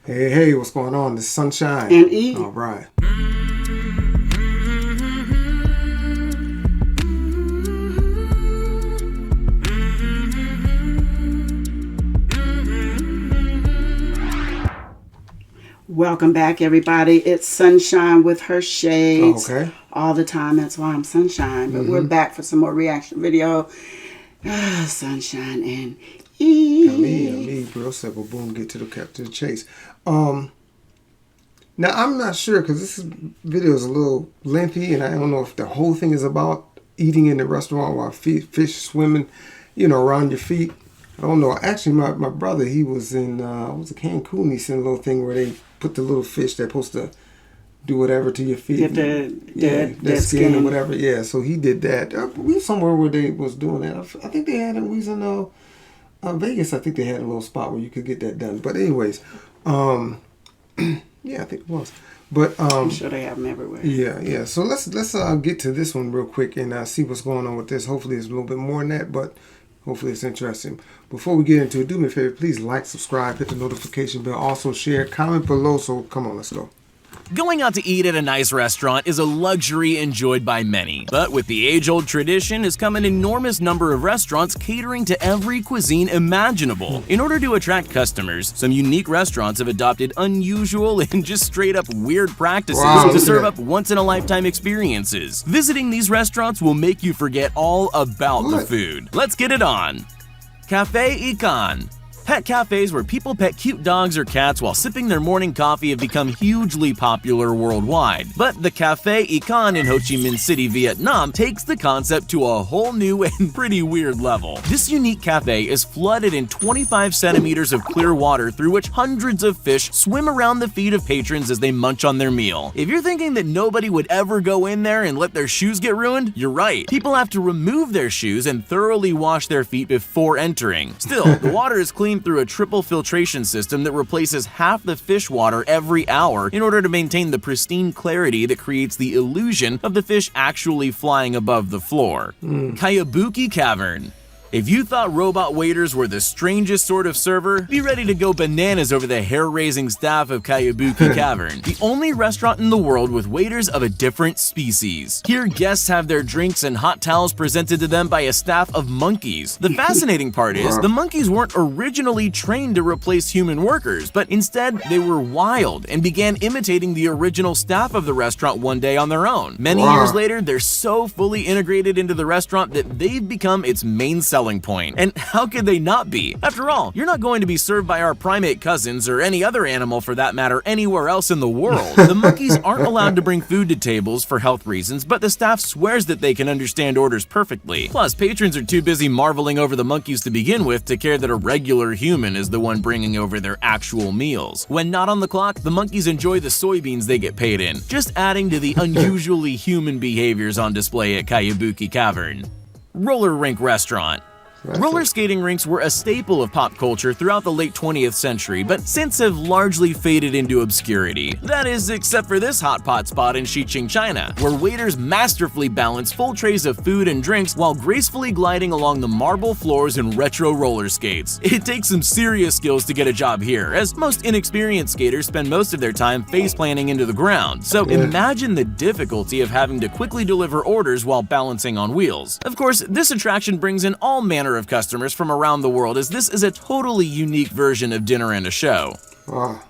Hey, hey, what's going on? This is Sunshine. And E. All right. Welcome back, everybody. It's Sunshine with her shades. Okay. All the time. That's why I'm Sunshine. But we're back for some more reaction video. Sunshine and E. Me, bro. Said, well, boom, get to the chase. Now, I'm not sure because video is a little lengthy, and I don't know if the whole thing is about eating in the restaurant while fish swimming, around your feet. I don't know. Actually, my brother, he was in Cancun. He sent a little thing where they put the little fish that's supposed to do whatever to your feet. Get the skin or whatever. Yeah, so he did that. We were somewhere where they was doing that. I think they had it. We was in Vegas. I think they had a little spot where you could get that done. But anyways, yeah, I think it was. But I'm sure they have them everywhere. Yeah. So let's get to this one real quick and see what's going on with this. Hopefully, it's a little bit more than that, but hopefully it's interesting. Before we get into it, do me a favor, please like, subscribe, hit the notification bell, also share, comment below. So come on, let's go. Going out to eat at a nice restaurant is a luxury enjoyed by many. But with the age-old tradition has come an enormous number of restaurants catering to every cuisine imaginable. In order to attract customers, some unique restaurants have adopted unusual and just straight-up weird practices to serve up once-in-a-lifetime experiences. Visiting these restaurants will make you forget all about the food. Let's get it on! Cafe Ikan. Pet cafes where people pet cute dogs or cats while sipping their morning coffee have become hugely popular worldwide. But the Cafe Ikan in Ho Chi Minh City, Vietnam takes the concept to a whole new and pretty weird level. This unique cafe is flooded in 25 centimeters of clear water through which hundreds of fish swim around the feet of patrons as they munch on their meal. If you're thinking that nobody would ever go in there and let their shoes get ruined, you're right. People have to remove their shoes and thoroughly wash their feet before entering. Still, the water is clean through a triple filtration system that replaces half the fish water every hour in order to maintain the pristine clarity that creates the illusion of the fish actually flying above the floor. Kayabuki Cavern. If you thought robot waiters were the strangest sort of server, be ready to go bananas over the hair-raising staff of Kayabuki Cavern, the only restaurant in the world with waiters of a different species. Here, guests have their drinks and hot towels presented to them by a staff of monkeys. The fascinating part is, the monkeys weren't originally trained to replace human workers, but instead, they were wild and began imitating the original staff of the restaurant one day on their own. Many years later, they're so fully integrated into the restaurant that they've become its main selling point. And how could they not be? After all, you're not going to be served by our primate cousins or any other animal for that matter anywhere else in the world. The monkeys aren't allowed to bring food to tables for health reasons, but the staff swears that they can understand orders perfectly. Plus, patrons are too busy marveling over the monkeys to begin with to care that a regular human is the one bringing over their actual meals. When not on the clock, the monkeys enjoy the soybeans they get paid in, just adding to the unusually human behaviors on display at Kayabuki Cavern. Roller Rink Restaurant. Roller skating rinks were a staple of pop culture throughout the late 20th century, but since have largely faded into obscurity. That is, except for this hot pot spot in Xiqing, China, where waiters masterfully balance full trays of food and drinks while gracefully gliding along the marble floors in retro roller skates. It takes some serious skills to get a job here, as most inexperienced skaters spend most of their time face planting into the ground. So imagine the difficulty of having to quickly deliver orders while balancing on wheels. Of course, this attraction brings in all manner of customers from around the world, as this is a totally unique version of dinner and a show.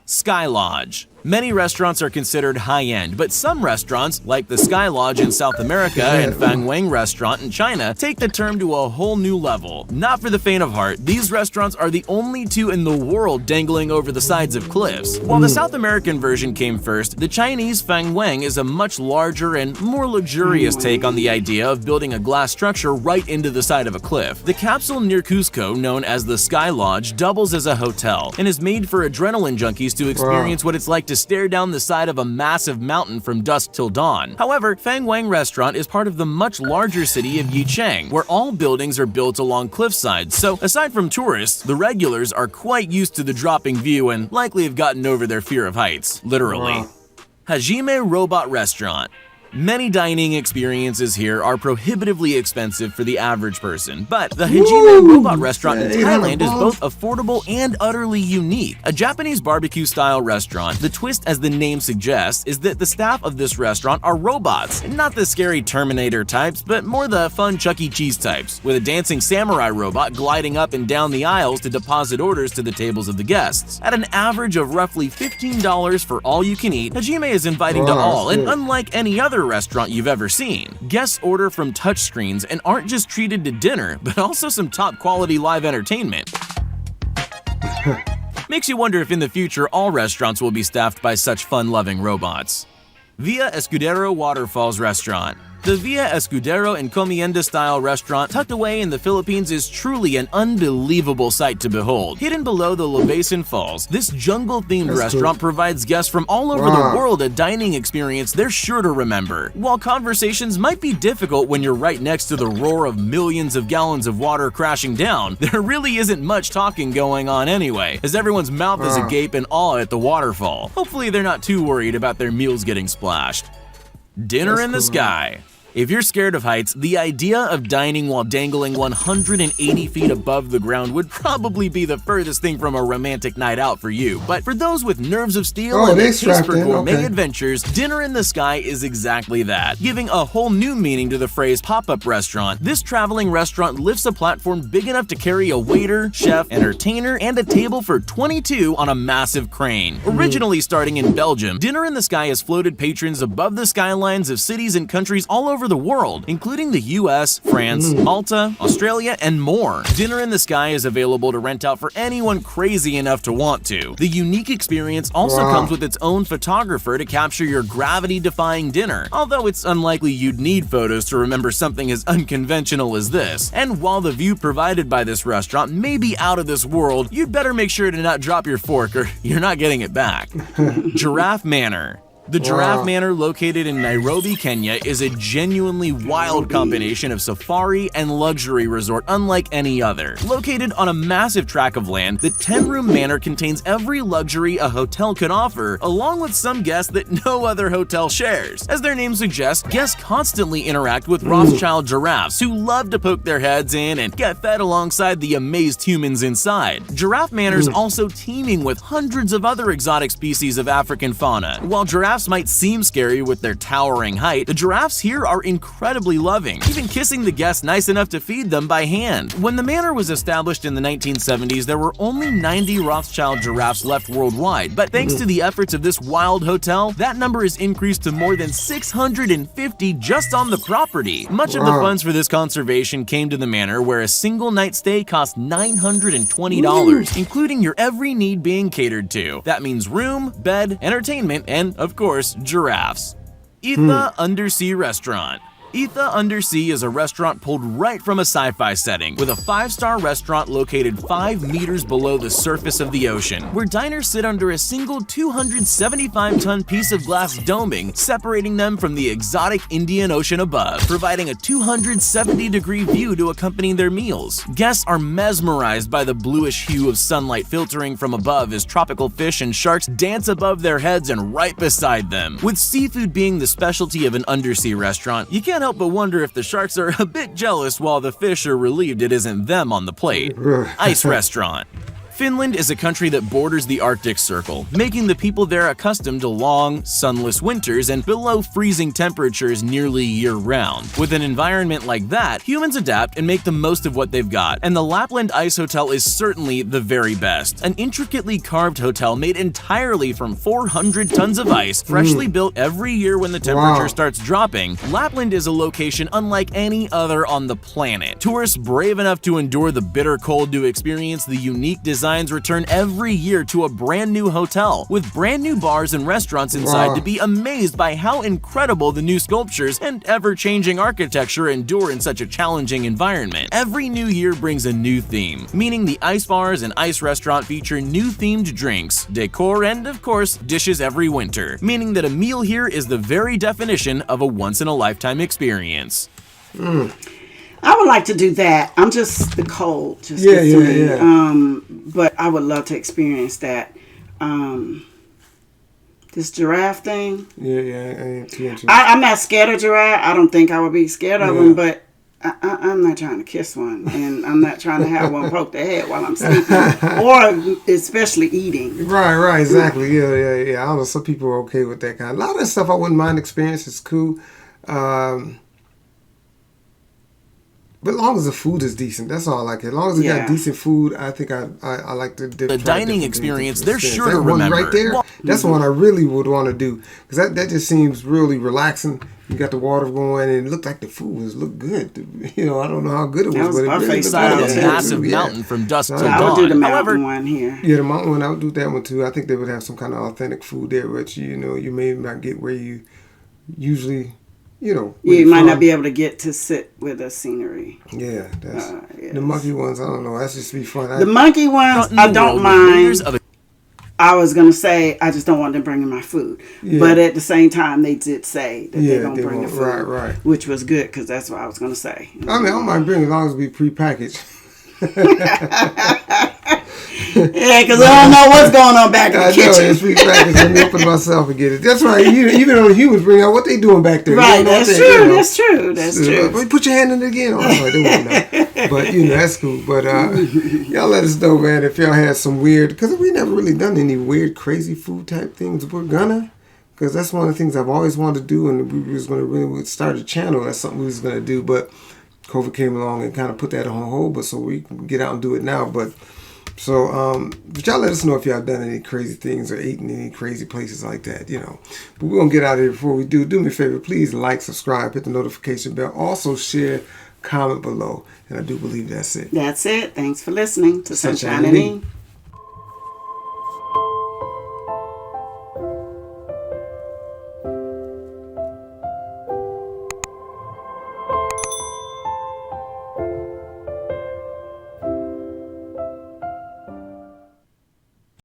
Sky Lodge. Many restaurants are considered high-end, but some restaurants, like the Sky Lodge in South America and Fang Wang Restaurant in China, take the term to a whole new level. Not for the faint of heart, these restaurants are the only two in the world dangling over the sides of cliffs. While the South American version came first, the Chinese Fang Wang is a much larger and more luxurious take on the idea of building a glass structure right into the side of a cliff. The capsule near Cusco, known as the Sky Lodge, doubles as a hotel and is made for adrenaline junkies to experience what it's like to stare down the side of a massive mountain from dusk till dawn. However, Fang Wang Restaurant is part of the much larger city of Yicheng, where all buildings are built along cliffsides, so aside from tourists, the regulars are quite used to the dropping view and likely have gotten over their fear of heights, literally. Hajime Robot Restaurant. Many dining experiences here are prohibitively expensive for the average person, but the Hajime Robot Restaurant in Thailand is both affordable and utterly unique. A Japanese barbecue-style restaurant, the twist, as the name suggests, is that the staff of this restaurant are robots. Not the scary Terminator types, but more the fun Chuck E. Cheese types, with a dancing samurai robot gliding up and down the aisles to deposit orders to the tables of the guests. At an average of roughly $15 for all you can eat, Hajime is inviting to all, and unlike any other restaurant you've ever seen. Guests order from touchscreens and aren't just treated to dinner, but also some top-quality live entertainment. Makes you wonder if in the future all restaurants will be staffed by such fun-loving robots. Villa Escudero Waterfalls Restaurant. The Villa Escudero Encomienda-style restaurant tucked away in the Philippines is truly an unbelievable sight to behold. Hidden below the Labason Falls, this jungle-themed restaurant provides guests from all over the world a dining experience they're sure to remember. While conversations might be difficult when you're right next to the roar of millions of gallons of water crashing down, there really isn't much talking going on anyway, as everyone's mouth is agape in awe at the waterfall. Hopefully they're not too worried about their meals getting splashed. Dinner in the Sky. If you're scared of heights, the idea of dining while dangling 180 feet above the ground would probably be the furthest thing from a romantic night out for you. But for those with nerves of steel and a taste for gourmet adventures, Dinner in the Sky is exactly that. Giving a whole new meaning to the phrase pop-up restaurant, this traveling restaurant lifts a platform big enough to carry a waiter, chef, entertainer, and a table for 22 on a massive crane. Originally starting in Belgium, Dinner in the Sky has floated patrons above the skylines of cities and countries all over the world, including the US, France, Malta, Australia, and more. Dinner in the Sky is available to rent out for anyone crazy enough to want to. The unique experience also comes with its own photographer to capture your gravity-defying dinner, although it's unlikely you'd need photos to remember something as unconventional as this. And while the view provided by this restaurant may be out of this world, you'd better make sure to not drop your fork or you're not getting it back. Giraffe Manor. The Giraffe Manor, located in Nairobi, Kenya, is a genuinely wild combination of safari and luxury resort unlike any other. Located on a massive tract of land, the 10-room manor contains every luxury a hotel could offer, along with some guests that no other hotel shares. As their name suggests, guests constantly interact with Rothschild giraffes who love to poke their heads in and get fed alongside the amazed humans inside. Giraffe Manor is also teeming with hundreds of other exotic species of African fauna. While giraffes might seem scary with their towering height, the giraffes here are incredibly loving, even kissing the guests nice enough to feed them by hand. When the manor was established in the 1970s, there were only 90 Rothschild giraffes left worldwide, but thanks to the efforts of this wild hotel, that number has increased to more than 650 just on the property. Much of the funds for this conservation came to the manor, where a single night stay cost $920, including your every need being catered to. That means room, bed, entertainment, and of course, giraffes. Itha Undersea Restaurant. Itha Undersea is a restaurant pulled right from a sci-fi setting, with a 5-star restaurant located 5 meters below the surface of the ocean, where diners sit under a single 275-ton piece of glass doming, separating them from the exotic Indian Ocean above, providing a 270-degree view to accompany their meals. Guests are mesmerized by the bluish hue of sunlight filtering from above as tropical fish and sharks dance above their heads and right beside them. With seafood being the specialty of an undersea restaurant, you can't help but wonder if the sharks are a bit jealous while the fish are relieved it isn't them on the plate. Ice Restaurant. Finland is a country that borders the Arctic Circle, making the people there accustomed to long, sunless winters and below freezing temperatures nearly year-round. With an environment like that, humans adapt and make the most of what they've got, and the Lapland Ice Hotel is certainly the very best. An intricately carved hotel made entirely from 400 tons of ice, freshly built every year when the temperature starts dropping, Lapland is a location unlike any other on the planet. Tourists brave enough to endure the bitter cold to experience the unique designs return every year to a brand new hotel, with brand new bars and restaurants inside to be amazed by how incredible the new sculptures and ever-changing architecture endure in such a challenging environment. Every new year brings a new theme, meaning the ice bars and ice restaurant feature new themed drinks, decor, and of course, dishes every winter, meaning that a meal here is the very definition of a once-in-a-lifetime experience. I would like to do that. I'm just the cold. Just gets to me. But I would love to experience that. This giraffe thing. Yeah, I ain't too into it. I'm not scared of giraffe. I don't think I would be scared of them, but I'm not trying to kiss one, and I'm not trying to have one poke the head while I'm sleeping, or especially eating. Right, exactly. Yeah. I don't know. Some people are okay with that kind. A lot of that stuff I wouldn't mind experience. It's cool. But as long as the food is decent, that's all I like. As long as it got decent food, I think I like the dining experience. They're sure to that one remember. right there. That's the one I really would want to do, because that just seems really relaxing. You got the water going, and it looked like the food looked good. You know, I don't know how good it was, but it really looked Side of good. a massive mountain from dusk till dawn. I would do the mountain However, one here. Yeah, the mountain one, I would do that one too. I think they would have some kind of authentic food there, but you know, you may not get where you usually. You know, you might not be able to get to sit with the scenery. Yeah, that's the monkey ones. I don't know. That's just be fun. The monkey ones, I don't mind. I was gonna say I just don't want them bringing my food, but at the same time, they did say that they don't bring the food, right, which was good because that's what I was gonna say. I mean, I don't mind bringing as long as we prepackaged. Yeah, because I don't know what's going on back in the kitchen. I know, it's prepackaged. Let me open myself and get it. That's right. Even though the humans bring out what they doing back there. Right, that's true. That's true. Put your hand in it again. Oh, they won't know. But, you know, that's cool. But y'all let us know, man, if y'all had some weird, because we never really done any weird, crazy food type things. We're gonna, because that's one of the things I've always wanted to do, and we was going to really start a channel. That's something we was going to do, but COVID came along and kind of put that on hold, but so we can get out and do it now. But but y'all let us know if y'all done any crazy things or eaten any crazy places like that, you know. But we're going to get out of here before we do. Do me a favor, please like, subscribe, hit the notification bell. Also share, comment below. And I do believe that's it. That's it. Thanks for listening to Sunshine and E.